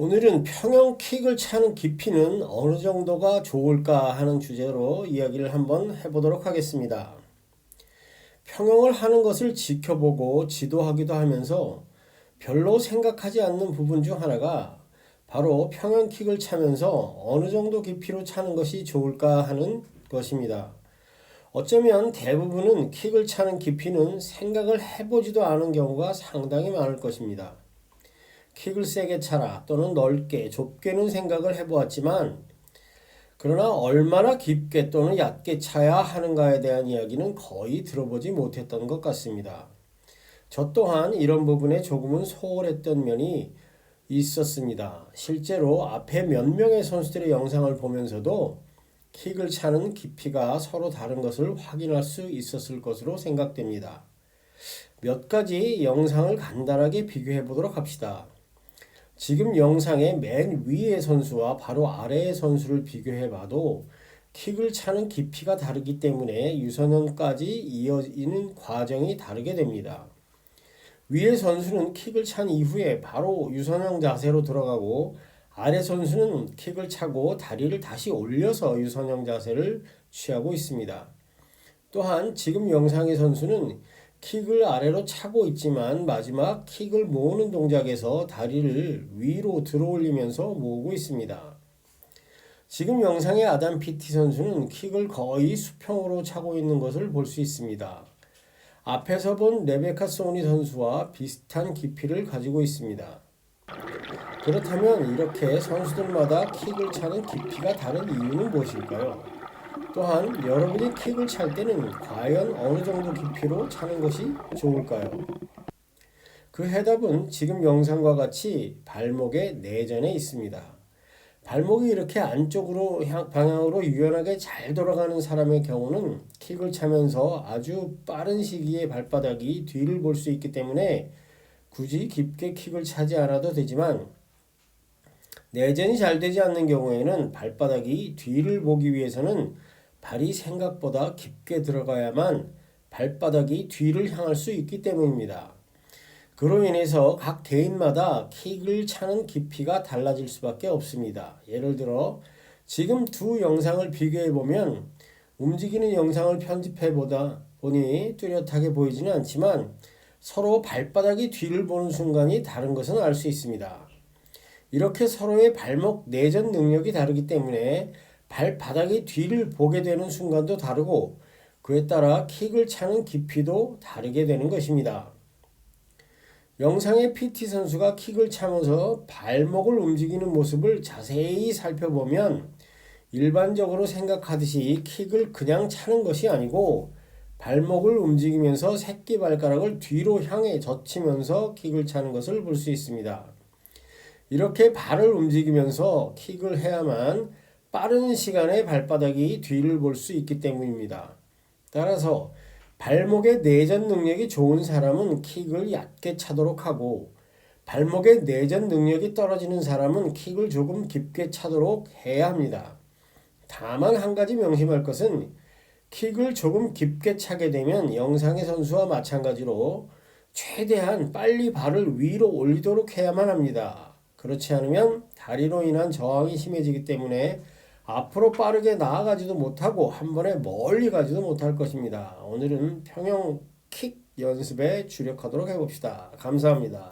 오늘은 평형 킥을 차는 깊이는 어느 정도가 좋을까 하는 주제로 이야기를 한번 해보도록 하겠습니다. 평형을 하는 것을 지켜보고 지도하기도 하면서 별로 생각하지 않는 부분 중 하나가 바로 평형 킥을 차면서 어느 정도 깊이로 차는 것이 좋을까 하는 것입니다. 어쩌면 대부분은 킥을 차는 깊이는 생각을 해보지도 않은 경우가 상당히 많을 것입니다. 킥을 세게 차라 또는 넓게 좁게는 생각을 해보았지만 그러나 얼마나 깊게 또는 얕게 차야 하는가에 대한 이야기는 거의 들어보지 못했던 것 같습니다. 저 또한 이런 부분에 조금은 소홀했던 면이 있었습니다. 실제로 앞에 몇 명의 선수들의 영상을 보면서도 킥을 차는 깊이가 서로 다른 것을 확인할 수 있었을 것으로 생각됩니다. 몇 가지 영상을 간단하게 비교해 보도록 합시다. 지금 영상의 맨 위의 선수와 바로 아래의 선수를 비교해 봐도 킥을 차는 깊이가 다르기 때문에 유선형까지 이어지는 과정이 다르게 됩니다. 위의 선수는 킥을 찬 이후에 바로 유선형 자세로 들어가고 아래 선수는 킥을 차고 다리를 다시 올려서 유선형 자세를 취하고 있습니다. 또한 지금 영상의 선수는 킥을 아래로 차고 있지만 마지막 킥을 모으는 동작에서 다리를 위로 들어올리면서 모으고 있습니다. 지금 영상의 아담 PT 선수는 킥을 거의 수평으로 차고 있는 것을 볼 수 있습니다. 앞에서 본 레베카 소니 선수와 비슷한 깊이를 가지고 있습니다. 그렇다면 이렇게 선수들마다 킥을 차는 깊이가 다른 이유는 무엇일까요? 또한 여러분이 킥을 찰 때는 과연 어느 정도 깊이로 차는 것이 좋을까요? 그 해답은 지금 영상과 같이 발목의 내전에 있습니다. 발목이 이렇게 안쪽으로 방향으로 유연하게 잘 돌아가는 사람의 경우는 킥을 차면서 아주 빠른 시기에 발바닥이 뒤를 볼 수 있기 때문에 굳이 깊게 킥을 차지 않아도 되지만 내전이 잘 되지 않는 경우에는 발바닥이 뒤를 보기 위해서는 발이 생각보다 깊게 들어가야만 발바닥이 뒤를 향할 수 있기 때문입니다. 그로 인해서 각 개인마다 킥을 차는 깊이가 달라질 수밖에 없습니다. 예를 들어 지금 두 영상을 비교해 보면 움직이는 영상을 편집해 보다 보니 뚜렷하게 보이지는 않지만 서로 발바닥이 뒤를 보는 순간이 다른 것은 알 수 있습니다. 이렇게 서로의 발목 내전 능력이 다르기 때문에 발바닥이 뒤를 보게 되는 순간도 다르고 그에 따라 킥을 차는 깊이도 다르게 되는 것입니다. 영상의 PT 선수가 킥을 차면서 발목을 움직이는 모습을 자세히 살펴보면 일반적으로 생각하듯이 킥을 그냥 차는 것이 아니고 발목을 움직이면서 새끼발가락을 뒤로 향해 젖히면서 킥을 차는 것을 볼 수 있습니다. 이렇게 발을 움직이면서 킥을 해야만 빠른 시간에 발바닥이 뒤를 볼 수 있기 때문입니다. 따라서 발목의 내전 능력이 좋은 사람은 킥을 얕게 차도록 하고 발목의 내전 능력이 떨어지는 사람은 킥을 조금 깊게 차도록 해야 합니다. 다만 한 가지 명심할 것은 킥을 조금 깊게 차게 되면 영상의 선수와 마찬가지로 최대한 빨리 발을 위로 올리도록 해야만 합니다. 그렇지 않으면 다리로 인한 저항이 심해지기 때문에 앞으로 빠르게 나아가지도 못하고 한 번에 멀리 가지도 못할 것입니다. 오늘은 평형 킥 연습에 주력하도록 해봅시다. 감사합니다.